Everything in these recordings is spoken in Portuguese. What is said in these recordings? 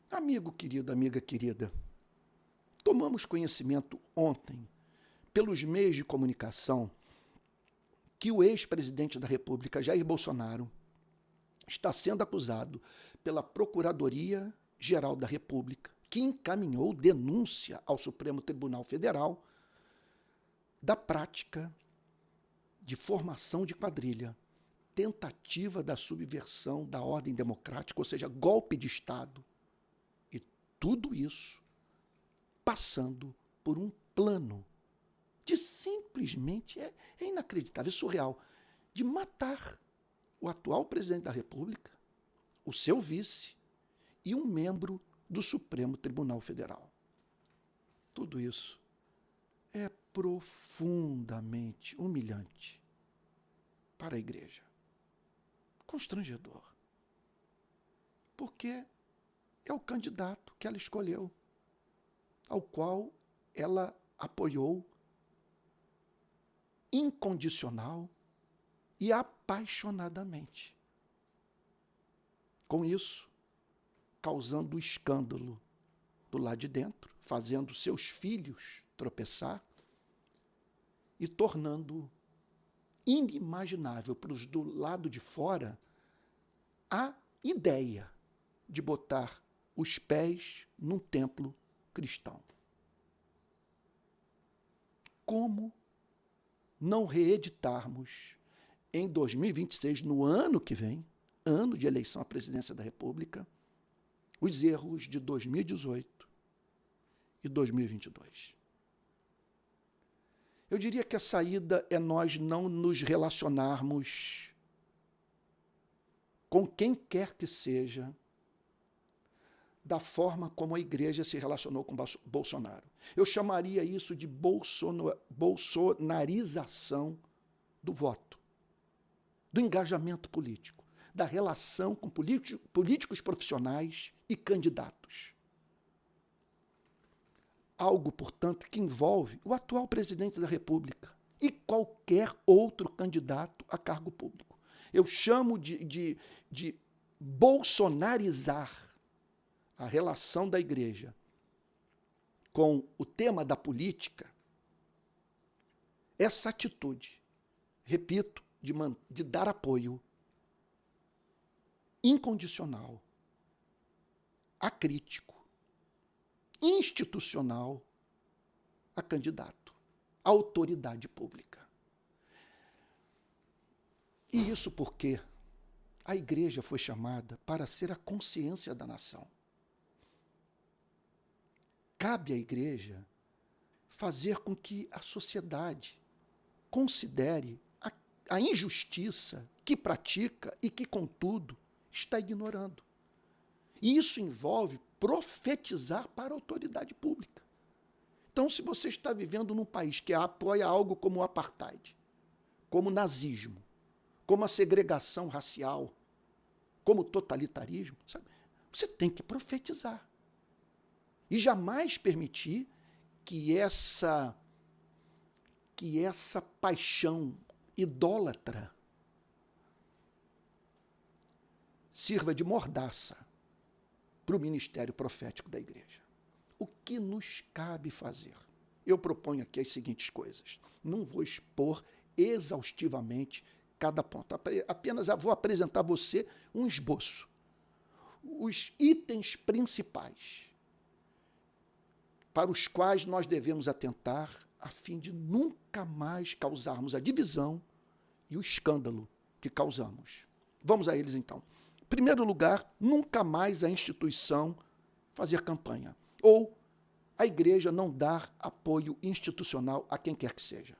Amigo querido, amiga querida, tomamos conhecimento ontem, pelos meios de comunicação, que o ex-presidente da República, Jair Bolsonaro, está sendo acusado pela Procuradoria-Geral da República, que encaminhou denúncia ao Supremo Tribunal Federal da prática de formação de quadrilha, tentativa da subversão da ordem democrática, ou seja, golpe de Estado. E tudo isso passando por um plano de simplesmente, é inacreditável, é surreal, de matar o atual presidente da República, o seu vice e um membro do Supremo Tribunal Federal. Tudo isso é profundamente humilhante para a igreja. Constrangedor. Porque é o candidato que ela escolheu, ao qual ela apoiou incondicional e apaixonadamente. Com isso, causando escândalo do lado de dentro, fazendo seus filhos tropeçar e tornando inimaginável para os do lado de fora a ideia de botar os pés num templo cristão. Como não reeditarmos em 2026, no ano que vem, ano de eleição à presidência da República, os erros de 2018 e 2022. Eu diria que a saída é nós não nos relacionarmos com quem quer que seja da forma como a igreja se relacionou com Bolsonaro. Eu chamaria isso de bolsonarização do voto, do engajamento político, da relação com políticos profissionais e candidatos. Algo, portanto, que envolve o atual presidente da República e qualquer outro candidato a cargo público. Eu chamo de bolsonarizar a relação da igreja com o tema da política, essa atitude, repito, de dar apoio incondicional, acrítico, institucional a candidato, a autoridade pública. E isso porque a igreja foi chamada para ser a consciência da nação. Cabe à igreja fazer com que a sociedade considere a injustiça que pratica e que, contudo, está ignorando. E isso envolve profetizar para a autoridade pública. Então, se você está vivendo num país que apoia algo como o apartheid, como o nazismo, como a segregação racial, como o totalitarismo, sabe? Você tem que profetizar. E jamais permitir que essa paixão idólatra sirva de mordaça para o ministério profético da igreja. O que nos cabe fazer? Eu proponho aqui as seguintes coisas. Não vou expor exaustivamente cada ponto. Apenas vou apresentar a você um esboço. Os itens principais para os quais nós devemos atentar a fim de nunca mais causarmos a divisão e o escândalo que causamos. Vamos a eles, então. Em primeiro lugar, nunca mais a instituição fazer campanha, ou a igreja não dar apoio institucional a quem quer que seja.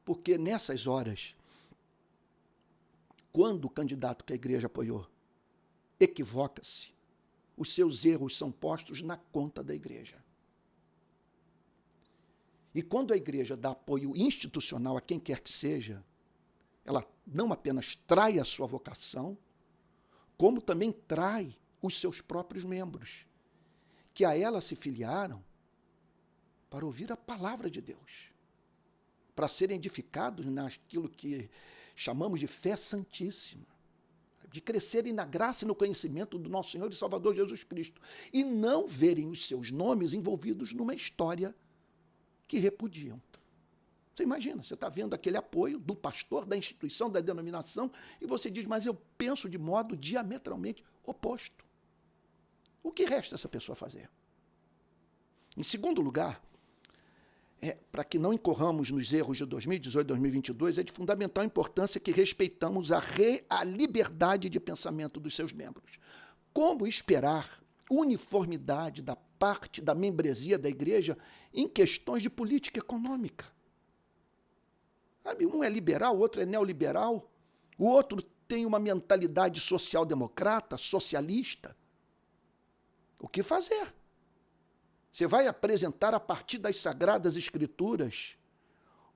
Porque nessas horas, quando o candidato que a igreja apoiou equivoca-se, os seus erros são postos na conta da igreja. E quando a igreja dá apoio institucional a quem quer que seja, ela não apenas trai a sua vocação, como também trai os seus próprios membros, que a ela se filiaram para ouvir a palavra de Deus, para serem edificados naquilo que chamamos de fé santíssima. de crescerem na graça e no conhecimento do nosso Senhor e Salvador Jesus Cristo, e não verem os seus nomes envolvidos numa história que repudiam. Você imagina, você está vendo aquele apoio do pastor, da instituição, da denominação, e você diz, mas eu penso de modo diametralmente oposto. O que resta essa pessoa fazer? Em segundo lugar, para que não incorramos nos erros de 2018 e 2022, é de fundamental importância que respeitamos a liberdade de pensamento dos seus membros. Como esperar uniformidade da parte da membresia da igreja em questões de política econômica? Sabe, um é liberal, o outro é neoliberal, o outro tem uma mentalidade social-democrata, socialista. O que fazer? Você vai apresentar a partir das Sagradas Escrituras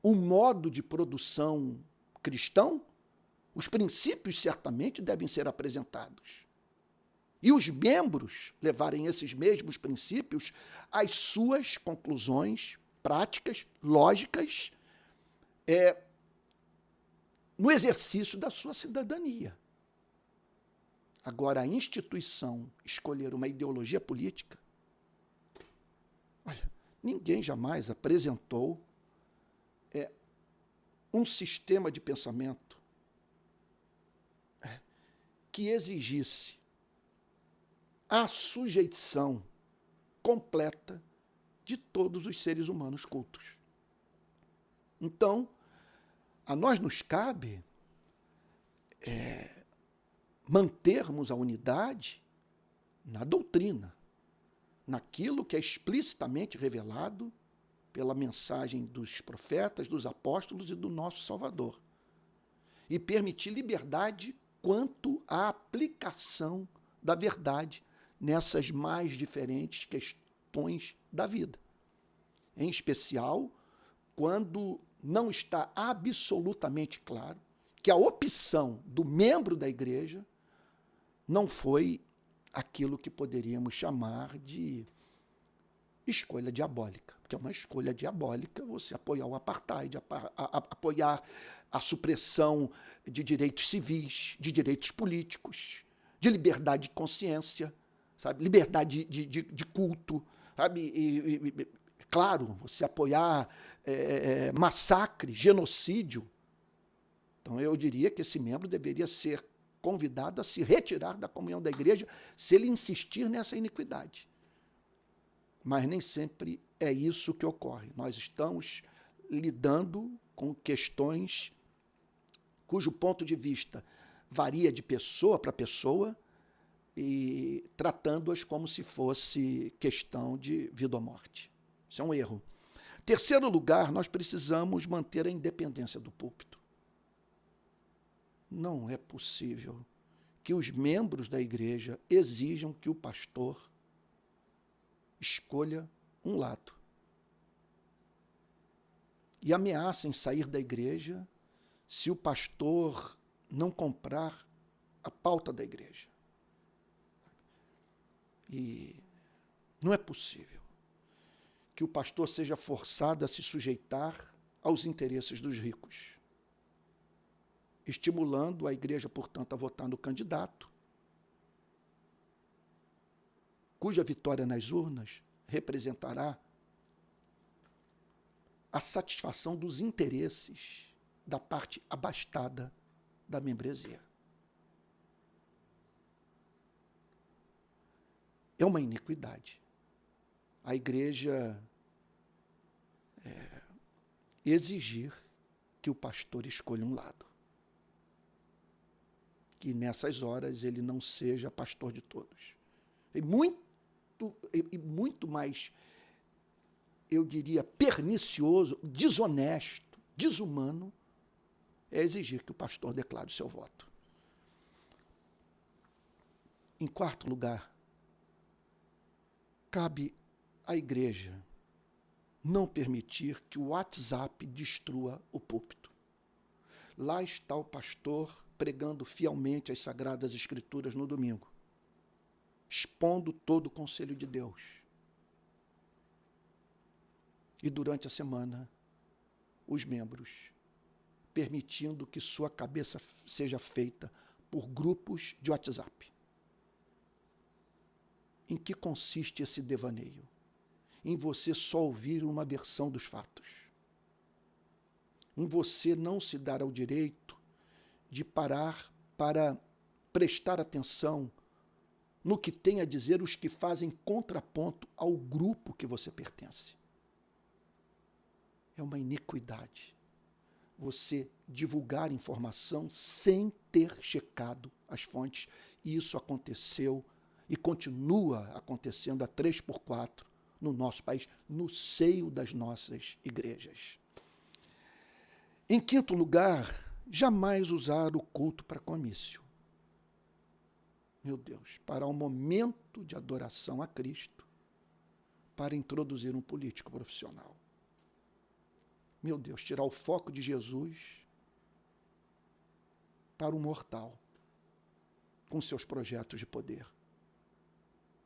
um modo de produção cristão? Os princípios certamente devem ser apresentados. E os membros levarem esses mesmos princípios às suas conclusões práticas, lógicas, no exercício da sua cidadania. Agora, a instituição escolher uma ideologia política, olha, ninguém jamais apresentou um sistema de pensamento que exigisse a sujeição completa de todos os seres humanos cultos. Então, a nós nos cabe mantermos a unidade na doutrina, naquilo que é explicitamente revelado pela mensagem dos profetas, dos apóstolos e do nosso Salvador. E permitir liberdade quanto à aplicação da verdade nessas mais diferentes questões da vida. Em especial, quando não está absolutamente claro que a opção do membro da igreja não foi aquilo que poderíamos chamar de escolha diabólica. Porque é uma escolha diabólica você apoiar o apartheid, apoiar a supressão de direitos civis, de direitos políticos, de liberdade de consciência, sabe? Liberdade de culto, sabe? Claro, você apoiar massacre, genocídio. Então, eu diria que esse membro deveria ser convidado a se retirar da comunhão da igreja se ele insistir nessa iniquidade. Mas nem sempre é isso que ocorre. Nós estamos lidando com questões cujo ponto de vista varia de pessoa para pessoa e tratando-as como se fosse questão de vida ou morte. Isso é um erro. Terceiro lugar, nós precisamos manter a independência do púlpito. Não é possível que os membros da igreja exijam que o pastor escolha um lado e ameacem sair da igreja se o pastor não comprar a pauta da igreja. E não é possível que o pastor seja forçado a se sujeitar aos interesses dos ricos, estimulando a igreja, portanto, a votar no candidato cuja vitória nas urnas representará a satisfação dos interesses da parte abastada da membresia. É uma iniquidade. A igreja exigir que o pastor escolha um lado. Que nessas horas ele não seja pastor de todos. E muito mais, eu diria, pernicioso, desonesto, desumano, é exigir que o pastor declare o seu voto. Em quarto lugar, cabe à igreja não permitir que o WhatsApp destrua o púlpito. Lá está o pastor pregando fielmente as Sagradas Escrituras no domingo, expondo todo o conselho de Deus. E durante a semana, os membros permitindo que sua cabeça seja feita por grupos de WhatsApp. Em que consiste esse devaneio? Em você só ouvir uma versão dos fatos. Em você não se dar ao direito de parar para prestar atenção no que tem a dizer os que fazem contraponto ao grupo que você pertence. É uma iniquidade você divulgar informação sem ter checado as fontes. E isso aconteceu e continua acontecendo a 3x4 no nosso país, no seio das nossas igrejas. Em quinto lugar, jamais usar o culto para comício. Meu Deus, para um momento de adoração a Cristo, para introduzir um político profissional. Meu Deus, tirar o foco de Jesus para um mortal, com seus projetos de poder.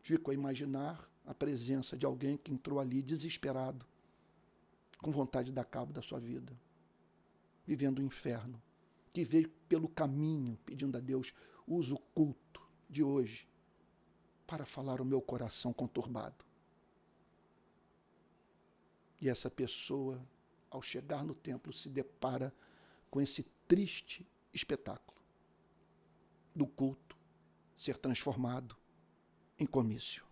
Fico a imaginar a presença de alguém que entrou ali desesperado, com vontade de dar cabo da sua vida, vivendo o inferno, que veio pelo caminho pedindo a Deus, usa o culto de hoje para falar o meu coração conturbado. E essa pessoa, ao chegar no templo, se depara com esse triste espetáculo do culto ser transformado em comício.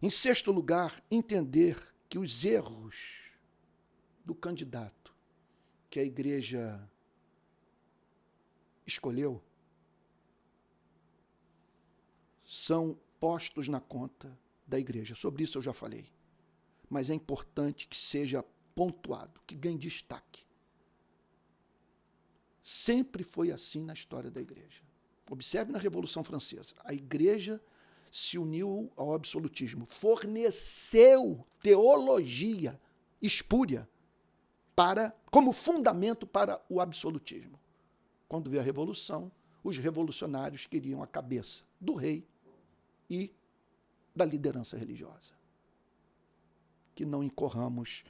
Em sexto lugar, entender que os erros do candidato que a igreja escolheu são postos na conta da igreja. Sobre isso eu já falei. Mas é importante que seja pontuado, que ganhe destaque. Sempre foi assim na história da igreja. Observe na Revolução Francesa. A igreja se uniu ao absolutismo, forneceu teologia espúria como fundamento para o absolutismo. Quando veio a Revolução, os revolucionários queriam a cabeça do rei e da liderança religiosa. Que não incorramos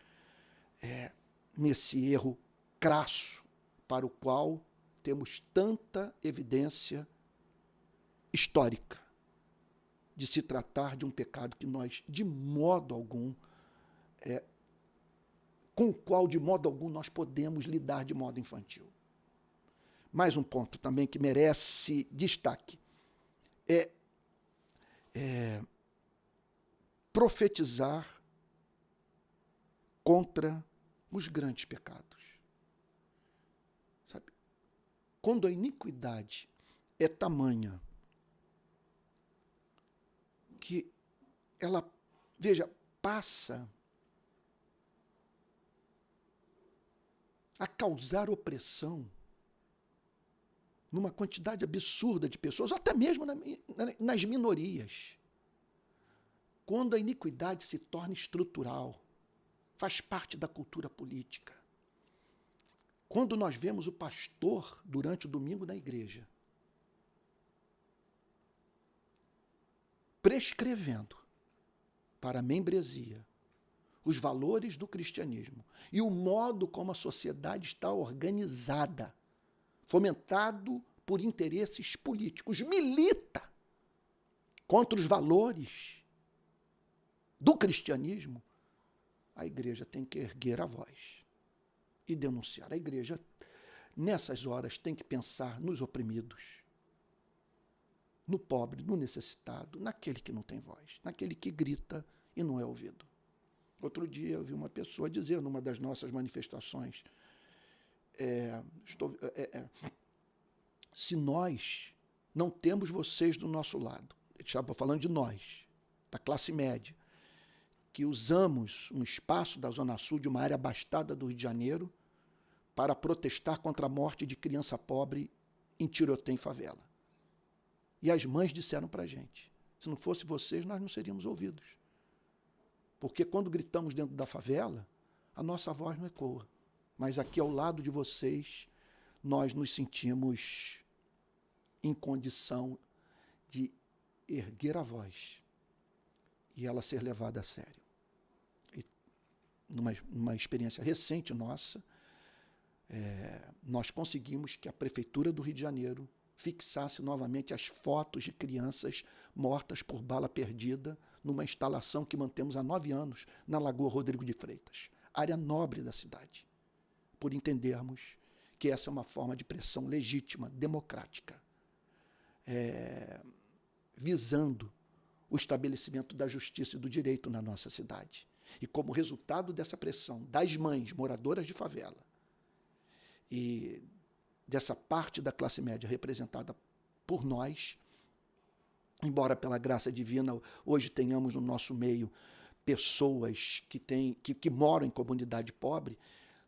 nesse erro crasso para o qual temos tanta evidência histórica de se tratar de um pecado que nós, de modo algum, com o qual, de modo algum, nós podemos lidar de modo infantil. Mais um ponto também que merece destaque é profetizar contra os grandes pecados. Sabe? Quando a iniquidade é tamanha que ela, passa a causar opressão numa quantidade absurda de pessoas, até mesmo nas minorias. Quando a iniquidade se torna estrutural, faz parte da cultura política. Quando nós vemos o pastor, durante o domingo na igreja, prescrevendo para a membresia os valores do cristianismo e o modo como a sociedade está organizada, fomentado por interesses políticos, milita contra os valores do cristianismo, a igreja tem que erguer a voz e denunciar. A igreja, nessas horas, tem que pensar nos oprimidos, no pobre, no necessitado, naquele que não tem voz, naquele que grita e não é ouvido. Outro dia eu vi uma pessoa dizer, numa das nossas manifestações, se nós não temos vocês do nosso lado, estava falando de nós, da classe média, que usamos um espaço da Zona Sul, de uma área abastada do Rio de Janeiro, para protestar contra a morte de criança pobre em tiroteio em favela. E as mães disseram para a gente, se não fosse vocês, nós não seríamos ouvidos. Porque quando gritamos dentro da favela, a nossa voz não ecoa. Mas aqui ao lado de vocês, nós nos sentimos em condição de erguer a voz e ela ser levada a sério. E numa experiência recente nossa, nós conseguimos que a Prefeitura do Rio de Janeiro fixasse novamente as fotos de crianças mortas por bala perdida numa instalação que mantemos há 9 anos na Lagoa Rodrigo de Freitas, área nobre da cidade, por entendermos que essa é uma forma de pressão legítima, democrática, visando o estabelecimento da justiça e do direito na nossa cidade. E como resultado dessa pressão das mães moradoras de favela e dessa parte da classe média representada por nós, embora pela graça divina hoje tenhamos no nosso meio pessoas que moram em comunidade pobre,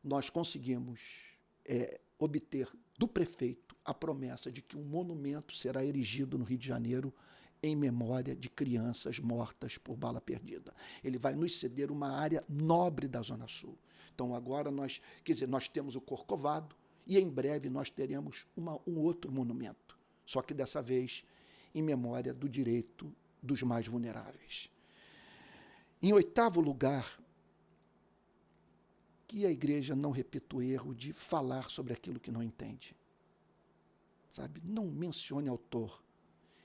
nós conseguimos obter do prefeito a promessa de que um monumento será erigido no Rio de Janeiro em memória de crianças mortas por bala perdida. Ele vai nos ceder uma área nobre da Zona Sul. Então agora nós temos o Corcovado e em breve nós teremos um outro monumento, só que dessa vez em memória do direito dos mais vulneráveis. Em 8º lugar, que a igreja não repita o erro de falar sobre aquilo que não entende. Sabe? Não mencione autor,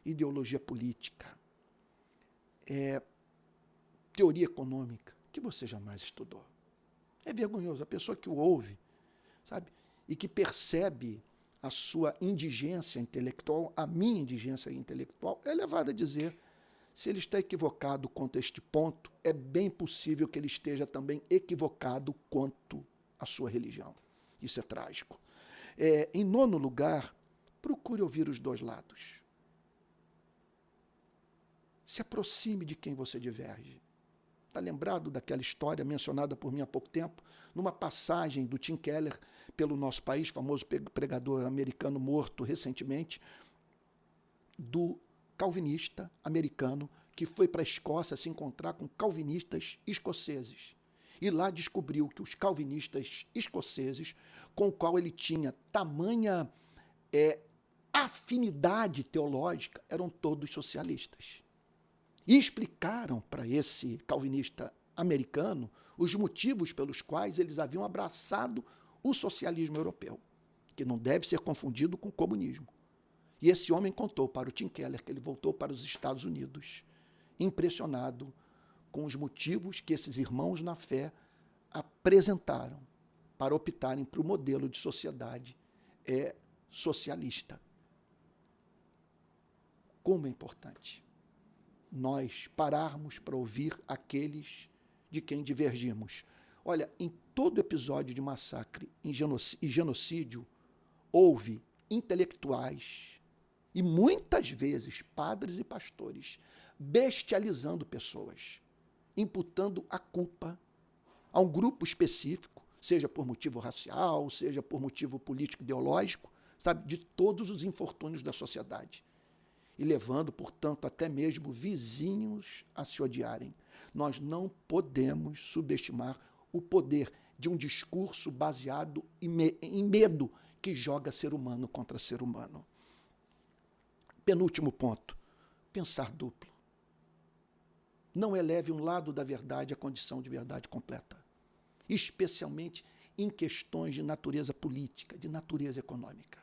ideologia política, teoria econômica, que você jamais estudou. É vergonhoso. A pessoa que o ouve, sabe, e que percebe a sua indigência intelectual, a minha indigência intelectual, é levada a dizer, se ele está equivocado quanto a este ponto, é bem possível que ele esteja também equivocado quanto à sua religião. Isso é trágico. Em 9º lugar, procure ouvir os dois lados. Se aproxime de quem você diverge. Está lembrado daquela história mencionada por mim há pouco tempo, numa passagem do Tim Keller pelo nosso país, famoso pregador americano morto recentemente, do calvinista americano que foi para a Escócia se encontrar com calvinistas escoceses. E lá descobriu que os calvinistas escoceses, com o qual ele tinha tamanha afinidade teológica, eram todos socialistas. E explicaram para esse calvinista americano os motivos pelos quais eles haviam abraçado o socialismo europeu, que não deve ser confundido com o comunismo. E esse homem contou para o Tim Keller que ele voltou para os Estados Unidos, impressionado com os motivos que esses irmãos na fé apresentaram para optarem por um modelo de sociedade socialista. Como é importante nós pararmos para ouvir aqueles de quem divergimos. Olha, em todo episódio de massacre e genocídio, houve intelectuais e muitas vezes padres e pastores bestializando pessoas, imputando a culpa a um grupo específico, seja por motivo racial, seja por motivo político ideológico, sabe, de todos os infortúnios da sociedade. E levando, portanto, até mesmo vizinhos a se odiarem. Nós não podemos subestimar o poder de um discurso baseado em medo que joga ser humano contra ser humano. Penúltimo ponto, pensar duplo. Não eleve um lado da verdade à condição de verdade completa, especialmente em questões de natureza política, de natureza econômica.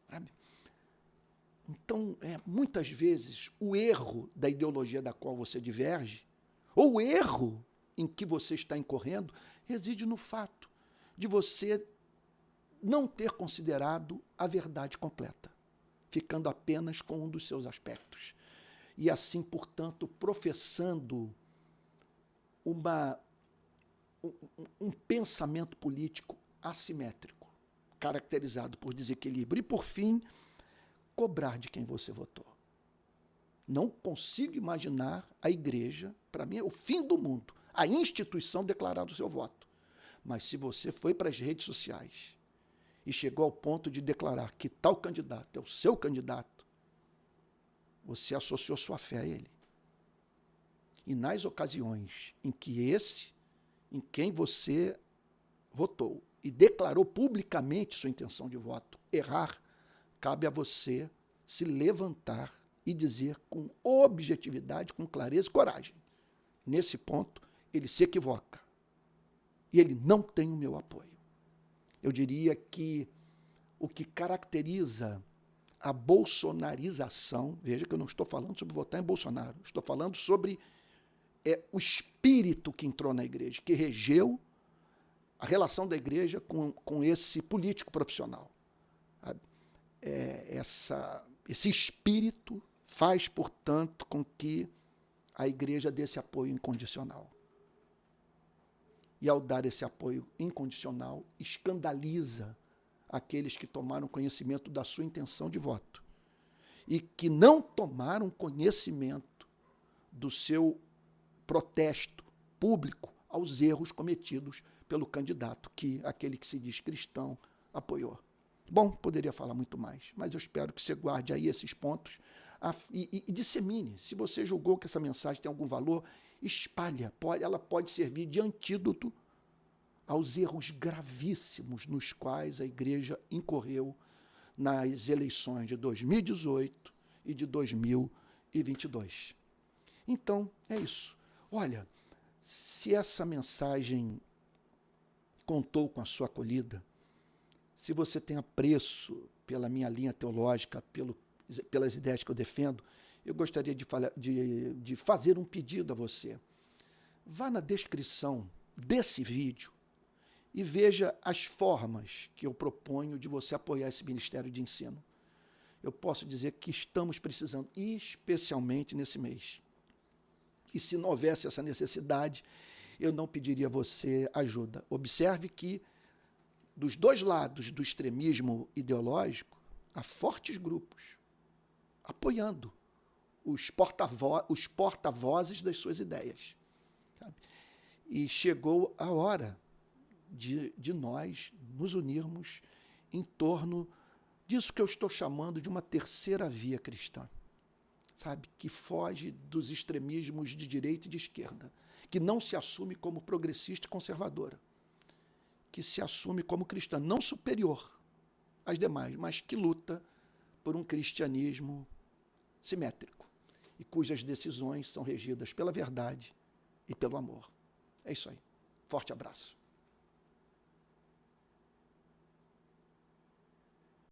Sabe? Então, muitas vezes, o erro da ideologia da qual você diverge, ou o erro em que você está incorrendo, reside no fato de você não ter considerado a verdade completa, ficando apenas com um dos seus aspectos. E assim, portanto, professando um pensamento político assimétrico, caracterizado por desequilíbrio. E, por fim, cobrar de quem você votou. Não consigo imaginar a igreja, para mim é o fim do mundo, a instituição declarar o seu voto. Mas se você foi para as redes sociais e chegou ao ponto de declarar que tal candidato é o seu candidato, você associou sua fé a ele. E nas ocasiões em que em quem você votou e declarou publicamente sua intenção de voto, errar, cabe a você se levantar e dizer com objetividade, com clareza e coragem. Nesse ponto, ele se equivoca. E ele não tem o meu apoio. Eu diria que o que caracteriza a bolsonarização, veja que eu não estou falando sobre votar em Bolsonaro, estou falando sobre o espírito que entrou na igreja, que regeu a relação da igreja com esse político profissional. Esse espírito faz, portanto, com que a igreja dê esse apoio incondicional. E ao dar esse apoio incondicional, escandaliza aqueles que tomaram conhecimento da sua intenção de voto e que não tomaram conhecimento do seu protesto público aos erros cometidos pelo candidato que aquele que se diz cristão apoiou. Bom, poderia falar muito mais, mas eu espero que você guarde aí esses pontos e dissemine. Se você julgou que essa mensagem tem algum valor, espalha. Ela pode servir de antídoto aos erros gravíssimos nos quais a igreja incorreu nas eleições de 2018 e de 2022. Então, é isso. Olha, se essa mensagem contou com a sua acolhida, se você tem apreço pela minha linha teológica, pelas ideias que eu defendo, eu gostaria de fazer um pedido a você. Vá na descrição desse vídeo e veja as formas que eu proponho de você apoiar esse Ministério de Ensino. Eu posso dizer que estamos precisando, especialmente nesse mês. E se não houvesse essa necessidade, eu não pediria a você ajuda. Observe que, dos dois lados do extremismo ideológico, há fortes grupos apoiando os porta-vozes das suas ideias. Sabe? E chegou a hora de nós nos unirmos em torno disso que eu estou chamando de uma terceira via cristã, sabe? Que foge dos extremismos de direita e de esquerda, que não se assume como progressista e conservadora, que se assume como cristã, não superior às demais, mas que luta por um cristianismo simétrico e cujas decisões são regidas pela verdade e pelo amor. É isso aí. Forte abraço.